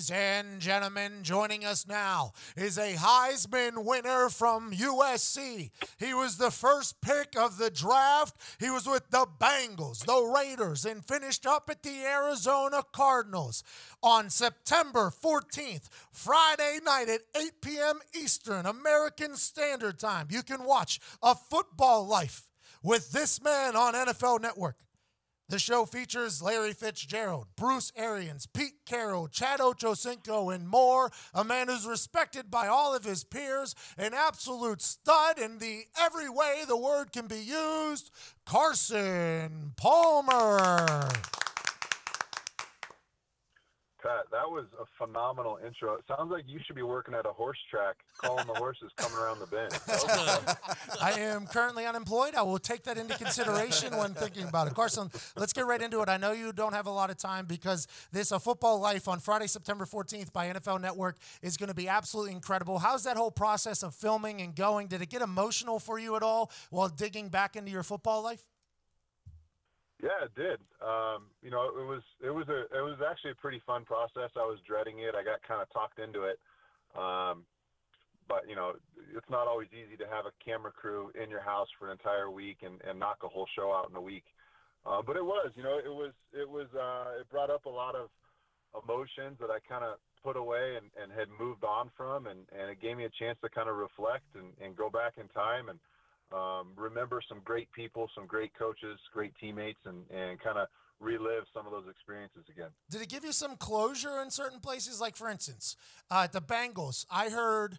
Ladies and gentlemen, joining us now is a Heisman winner from USC. He was the first pick of the draft. He was with the Bengals, the Raiders, and finished up at the Arizona Cardinals on September 14th, Friday night at 8 p.m. Eastern, American Standard Time. You can watch A Football Life with this man on NFL Network. The show features Larry Fitzgerald, Bruce Arians, Pete Carroll, Chad Ochocinco, and more. A man who's respected by all of his peers, an absolute stud in the every way the word can be used, Carson Palmer. Pat, that was a phenomenal intro. It sounds like you should be working at a horse track, calling the horses coming around the bend. I am currently unemployed. I will take that into consideration when thinking about it. Carson, let's get right into it. I know you don't have a lot of time because this A Football Life on Friday, September 14th by NFL Network is going to be absolutely incredible. How's that whole process of filming and going? Did it get emotional for you at all while digging back into your football life? Yeah, it did. It was actually a pretty fun process. I was dreading it. I got kind of talked into it. But it's not always easy to have a camera crew in your house for an entire week and knock a whole show out in a week. But it was, it brought up a lot of emotions that I kind of put away and had moved on from. And it gave me a chance to kind of reflect and go back in time and remember some great people, some great coaches, great teammates, and kind of relive some of those experiences again. Did it give you some closure in certain places? Like, for instance, at the Bengals, I heard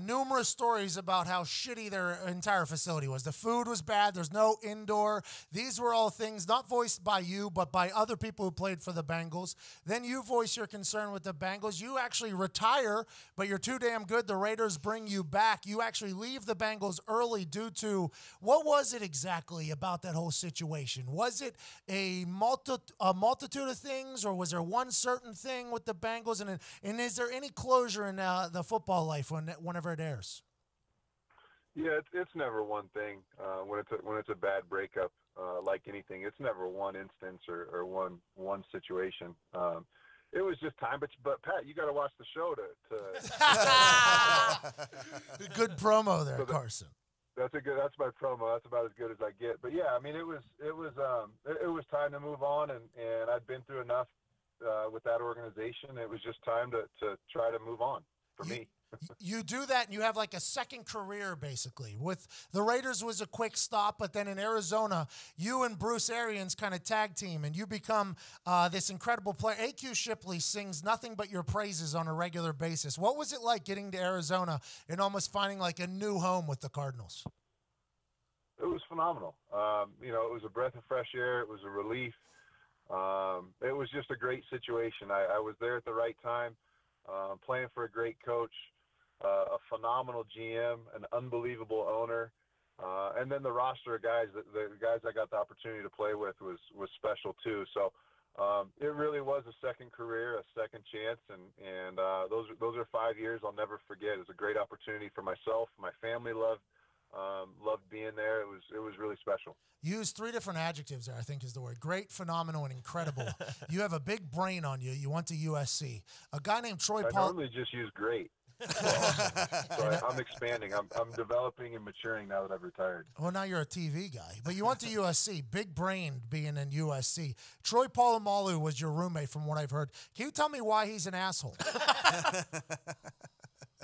numerous stories about how shitty their entire facility was. The food was bad. There's no indoor. These were all things not voiced by you, but by other people who played for the Bengals. Then you voice your concern with the Bengals. You actually retire, but you're too damn good. The Raiders bring you back. You actually leave the Bengals early due to, what was it exactly about that whole situation? Was it a multitude of things, or was there one certain thing with the Bengals? And is there any closure in the football life whenever it airs? Yeah, it's never one thing. When it's a bad breakup, like anything, it's never one instance or one situation. It was just time, but Pat, you got to watch the show to Good promo there, Carson. That's my promo. That's about as good as I get. But yeah, I mean, it was time to move on, and I'd been through enough with that organization. It was just time to try to move on for me. You do that, and you have like a second career, basically. With the Raiders was a quick stop, but then in Arizona, you and Bruce Arians kind of tag team, and you become this incredible player. A.Q. Shipley sings nothing but your praises on a regular basis. What was it like getting to Arizona and almost finding like a new home with the Cardinals? It was phenomenal. It was a breath of fresh air. It was a relief. It was just a great situation. I was there at the right time, playing for a great coach. A phenomenal GM, an unbelievable owner, and then the roster of guys, the guys I got the opportunity to play with was special too. So it really was a second career, a second chance, and those are 5 years I'll never forget. It was a great opportunity for myself, my family loved being there. It was really special. Use 3 different adjectives there, I think is the word. Great, phenomenal, and incredible. You have a big brain on you. You went to USC. A guy named Troy Paul. I normally just use great. So I'm expanding. I'm developing and maturing now that I've retired. Well, now you're a TV guy. But you went to USC. Big brain being in USC. Troy Polamalu was your roommate from what I've heard. Can you tell me why he's an asshole?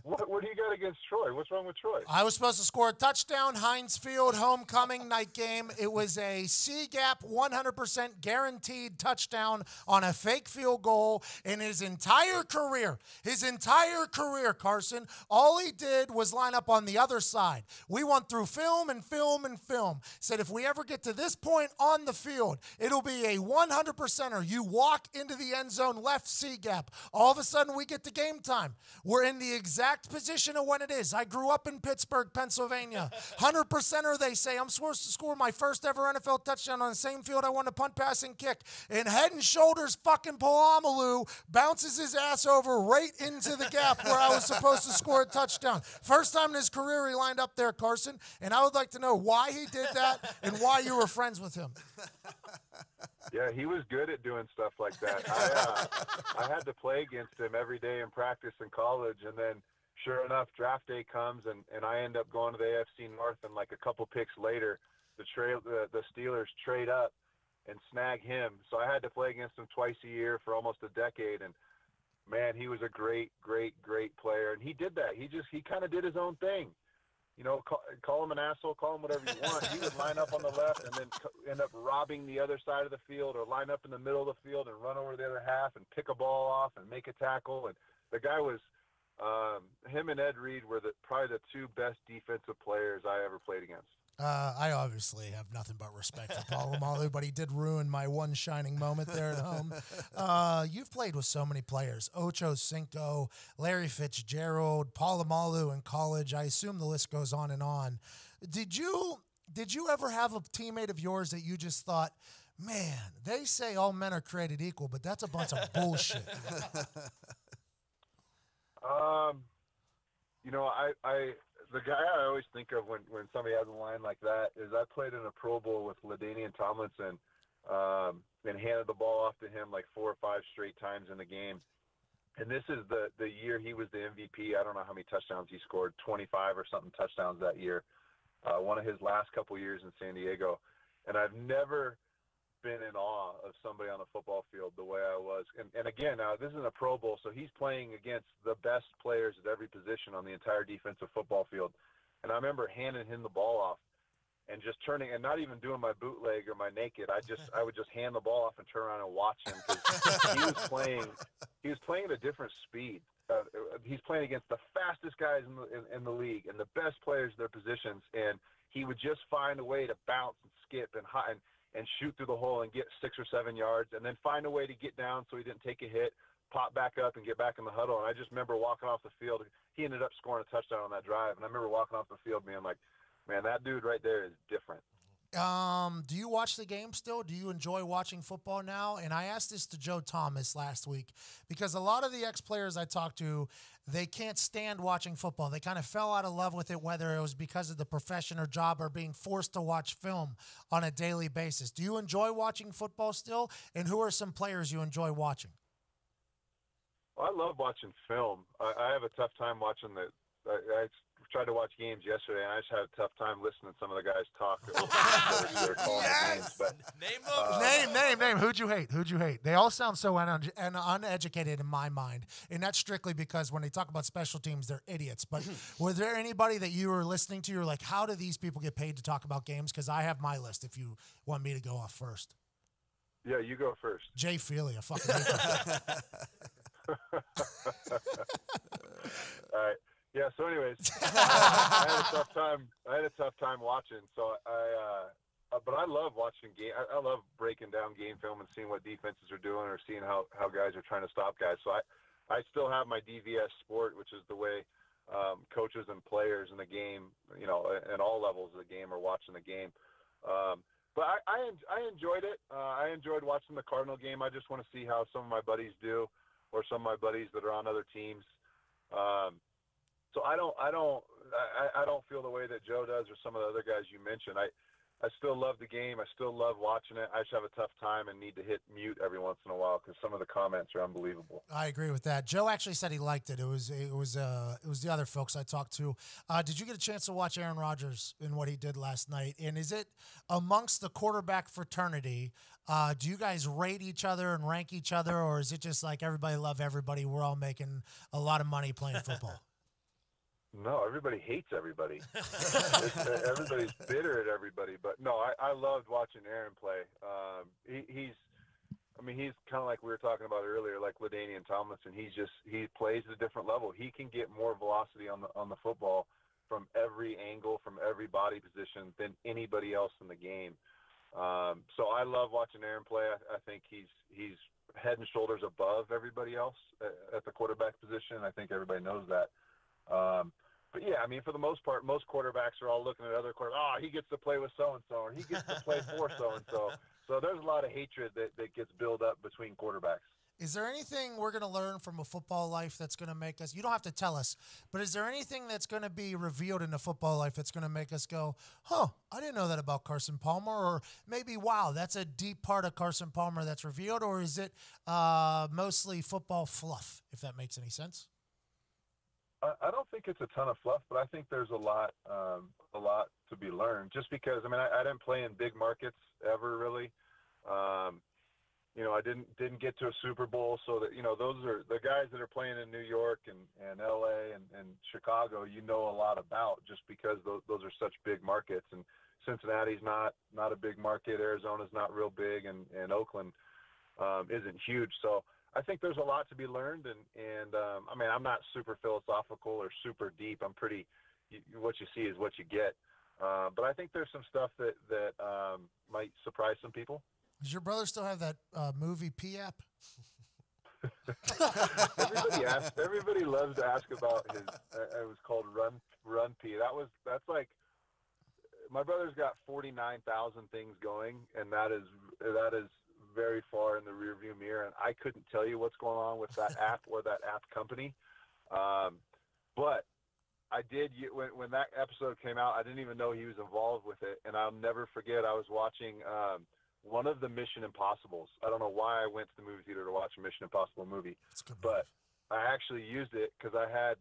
What do you got against Troy? What's wrong with Troy? I was supposed to score a touchdown, Heinz Field, homecoming night game. It was a C-gap, 100% guaranteed touchdown on a fake field goal. In his entire career, Carson, all he did was line up on the other side. We went through film and film and film. Said if we ever get to this point on the field, it'll be a 100%er. You walk into the end zone, left C-gap. All of a sudden, we get to game time. We're in the exact position of when it is. I grew up in Pittsburgh, Pennsylvania. 100%er, they say. I'm supposed to score my first ever NFL touchdown on the same field I won a punt, pass, and kick. And head and shoulders, fucking Polamalu bounces his ass over right into the gap where I was supposed to score a touchdown. First time in his career he lined up there, Carson. And I would like to know why he did that and why you were friends with him. Yeah, he was good at doing stuff like that. I had to play against him every day in practice in college, and then sure enough, draft day comes, and I end up going to the AFC North, and like a couple picks later, the Steelers trade up and snag him. So I had to play against him twice a year for almost a decade, and man, he was a great, great, great player, and he did that. He kind of did his own thing. You know, call him an asshole, call him whatever you want. He would line up on the left and then end up robbing the other side of the field, or line up in the middle of the field and run over the other half and pick a ball off and make a tackle. And the guy was, him and Ed Reed were probably the two best defensive players I ever played against. I obviously have nothing but respect for Polamalu, but he did ruin my one shining moment there at home. You've played with so many players: Ocho Cinco, Larry Fitzgerald, Polamalu in college. I assume the list goes on and on. Did you ever have a teammate of yours that you just thought, man, they say all men are created equal, but that's a bunch of bullshit? You know, the guy I always think of when somebody has a line like that is I played in a Pro Bowl with LaDainian Tomlinson, and handed the ball off to him like 4 or 5 straight times in the game. And this is the year he was the MVP. I don't know how many touchdowns he scored, 25 or something touchdowns that year. One of his last couple years in San Diego. And I've never been in awe of somebody on a football field the way I was. And again, now this is a Pro Bowl, so he's playing against the best players at every position on the entire defensive football field. And I remember handing him the ball off and just turning, and not even doing my bootleg or my naked. I would just hand the ball off and turn around and watch him, because he was playing at a different speed. He's playing against the fastest guys in the league and the best players at their positions, and he would just find a way to bounce and skip and shoot through the hole and get 6 or 7 yards, and then find a way to get down so he didn't take a hit, pop back up and get back in the huddle. And I just remember walking off the field. He ended up scoring a touchdown on that drive, and I remember walking off the field being like, man, that dude right there is different. Do you watch the game still? Do you enjoy watching football now? And I asked this to Joe Thomas last week, because a lot of the ex-players I talked to, they can't stand watching football. They kind of fell out of love with it, whether it was because of the profession or job or being forced to watch film on a daily basis. Do you enjoy watching football still? And who are some players you enjoy watching? Well, I love watching film. I have a tough time watching I tried to watch games yesterday, and I just had a tough time listening to some of the guys talk. They're calling the games, but name. Who'd you hate? They all sound so uneducated in my mind, and that's strictly because when they talk about special teams, they're idiots. But was there anybody that you were listening to? You're like, how do these people get paid to talk about games? Because I have my list. If you want me to go off first. Yeah, you go first. Jay Feely, I fucking hate that. All right. Yeah. So, anyways, I had a tough time watching. So but I love watching game. I love breaking down game film and seeing what defenses are doing, or seeing how guys are trying to stop guys. So I still have my DVS Sport, which is the way coaches and players in the game, you know, at all levels of the game, are watching the game. But I enjoyed it. I enjoyed watching the Cardinal game. I just want to see how some of my buddies do, or some of my buddies that are on other teams. So I don't feel the way that Joe does, or some of the other guys you mentioned. I still love the game. I still love watching it. I just have a tough time and need to hit mute every once in a while, because some of the comments are unbelievable. I agree with that. Joe actually said he liked it. It was the other folks I talked to. Did you get a chance to watch Aaron Rodgers and what he did last night? And is it amongst the quarterback fraternity? Do you guys rate each other and rank each other, or is it just like everybody love everybody? We're all making a lot of money playing football. No, everybody hates everybody. Everybody's bitter at everybody. But no, I loved watching Aaron play. He's kind of like we were talking about earlier, like LaDainian Tomlinson. He plays at a different level. He can get more velocity on the football from every angle, from every body position than anybody else in the game. So I love watching Aaron play. I think he's head and shoulders above everybody else at the quarterback position. I think everybody knows that. But yeah, I mean, for the most part, most quarterbacks are all looking at other quarterbacks. Oh, he gets to play with so-and-so, or he gets to play for so-and-so. So there's a lot of hatred that gets built up between quarterbacks. Is there anything we're going to learn from a football life that's going to make us, you don't have to tell us, but is there anything that's going to be revealed in the football life that's going to make us go, huh, I didn't know that about Carson Palmer, or maybe, wow, that's a deep part of Carson Palmer that's revealed, or is it mostly football fluff, if that makes any sense? I don't think it's a ton of fluff, but I think there's a lot to be learned. Just because, I mean, I didn't play in big markets ever really. I didn't get to a Super Bowl, so that those are the guys that are playing in New York and LA and Chicago. A lot about, just because those are such big markets. And Cincinnati's not a big market. Arizona's not real big, and Oakland isn't huge. So I think there's a lot to be learned, and I mean, I'm not super philosophical or super deep. I'm pretty, what you see is what you get. But I think there's some stuff that might surprise some people. Does your brother still have that movie P app? Everybody loves to ask about his. It was called Run P. That's like, my brother's got 49,000 things going, and that is very far in the rearview mirror, and I couldn't tell you what's going on with that app or that app company. But I did, when that episode came out, I didn't even know he was involved with it, and I'll never forget, I was watching one of the Mission Impossibles. I don't know why I went to the movie theater to watch a Mission Impossible movie, but I actually used it because I had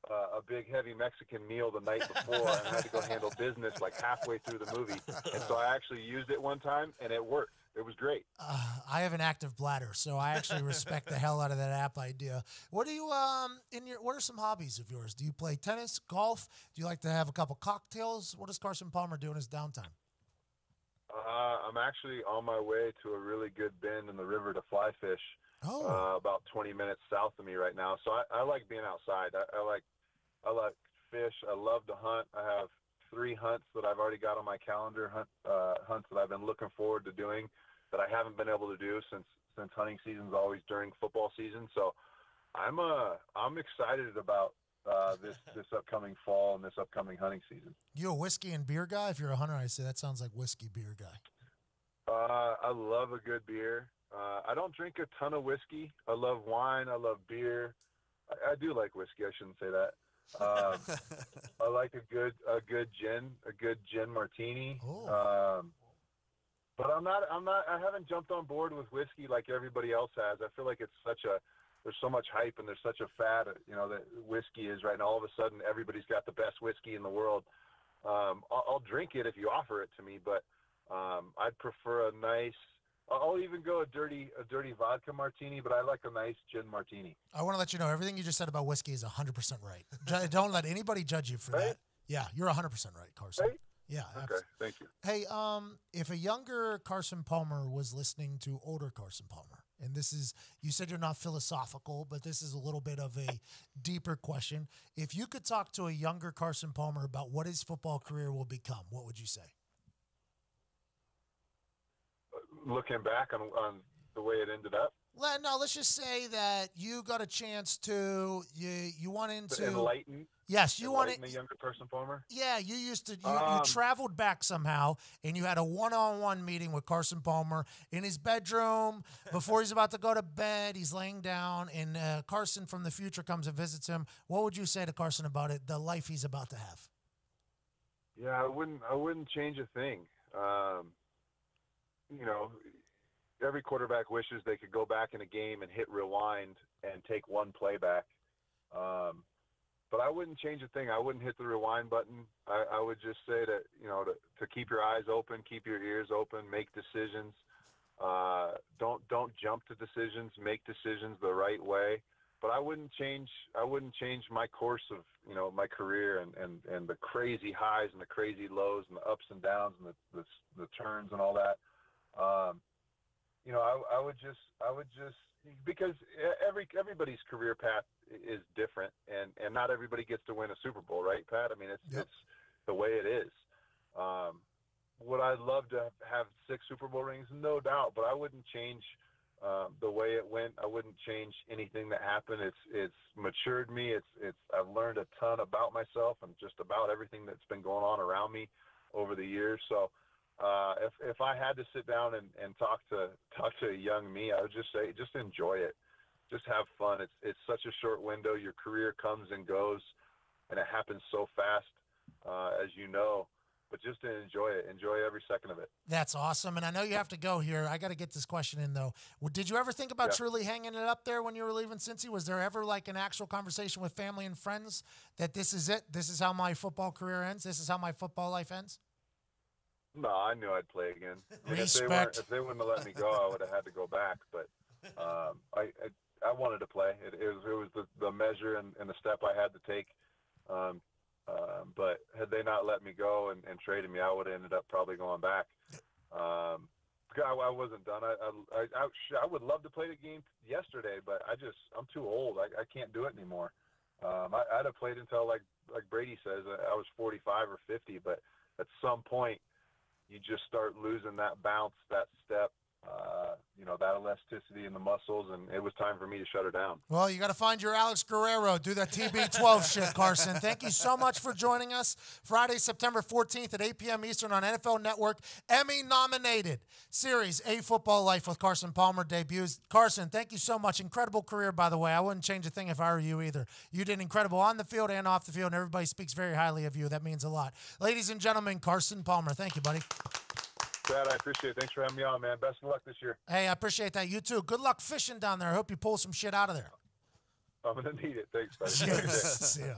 a big heavy Mexican meal the night before, and I had to go handle business like halfway through the movie, and so I actually used it one time, and it worked. It was great. I have an active bladder, so I actually respect the hell out of that app idea. What do you what are some hobbies of yours? Do you play tennis, golf? Do you like to have a couple cocktails? What does Carson Palmer do in his downtime? I'm actually on my way to a really good bend in the river to fly fish. About 20 minutes south of me right now. So I like being outside. I like fish. I love to hunt. I have 3 hunts that I've already got on my calendar, hunts that I've been looking forward to doing that I haven't been able to do since hunting season's always during football season. So I'm excited about this upcoming fall and this upcoming hunting season. You a whiskey and beer guy? If you're a hunter, I say that sounds like whiskey beer guy. I love a good beer. I don't drink a ton of whiskey. I love wine. I love beer. I do like whiskey. I shouldn't say that. I like a good gin martini. But I haven't jumped on board with whiskey like everybody else has. I feel like there's so much hype and there's such a fad, that whiskey is right now. All of a sudden, everybody's got the best whiskey in the world. I'll drink it if you offer it to me, but I'd prefer a nice. I'll even go a dirty vodka martini, but I like a nice gin martini. I want to let you know everything you just said about whiskey is 100% right. Don't let anybody judge you for that. Yeah, you're 100% right, Carson. Right? Yeah. Okay, absolutely. thank you. Hey, if a younger Carson Palmer was listening to older Carson Palmer, and this is, you said you're not philosophical, but this is a little bit of a deeper question. If you could talk to a younger Carson Palmer about what his football career will become, what would you say? Looking back on the way it ended up? No, let's just say that you got a chance to, you wanted to enlighten. Yes, you wanted a younger person, Palmer. Yeah, you traveled back somehow, and you had a one-on-one meeting with Carson Palmer in his bedroom before he's about to go to bed. He's laying down, and Carson from the future comes and visits him. What would you say to Carson about it, the life he's about to have? Yeah, I wouldn't change a thing. Every quarterback wishes they could go back in a game and hit rewind and take one play back. But I wouldn't change a thing. I wouldn't hit the rewind button. I would just say that, to keep your eyes open, keep your ears open, make decisions. Don't jump to decisions, make decisions the right way. But I wouldn't change my course of, my career and the crazy highs and the crazy lows and the ups and downs and the turns and all that. I would just because everybody's career path is different, and not everybody gets to win a Super Bowl, right, Pat? I mean, it's the way it is. Would I love to have 6 Super Bowl rings? No doubt, but I wouldn't change the way it went. I wouldn't change anything that happened. It's matured me. I've learned a ton about myself and just about everything that's been going on around me over the years. So if I had to sit down and talk to a young me, I would just say, just enjoy it. Just have fun. It's such a short window. Your career comes and goes, and it happens so fast, as you know. But just to enjoy it. Enjoy every second of it. That's awesome. And I know you have to go here. I got to get this question in, though. Did you ever think about truly hanging it up there when you were leaving Cincy? Was there ever like an actual conversation with family and friends that this is it? This is how my football career ends? This is how my football life ends? No, I knew I'd play again. Respect. If they wouldn't have let me go, I would have had to go back. But I wanted to play. It was the measure and the step I had to take. But had they not let me go and traded me, I would have ended up probably going back. I wasn't done. I would love to play the game yesterday, but I'm too old. I can't do it anymore. I'd have played until like Brady says, I was 45 or 50. But at some point, you just start losing that bounce, that step. That elasticity in the muscles, and it was time for me to shut her down. Well, you got to find your Alex Guerrero. Do that TB12 shit, Carson. Thank you so much for joining us. Friday, September 14th at 8 p.m. Eastern on NFL Network. Emmy-nominated series, A Football Life with Carson Palmer debuts. Carson, thank you so much. Incredible career, by the way. I wouldn't change a thing if I were you either. You did incredible on the field and off the field, and everybody speaks very highly of you. That means a lot. Ladies and gentlemen, Carson Palmer. Thank you, buddy. Brad, I appreciate it. Thanks for having me on, man. Best of luck this year. Hey, I appreciate that. You too. Good luck fishing down there. I hope you pull some shit out of there. I'm going to need it. Thanks, buddy. Cheers. See ya.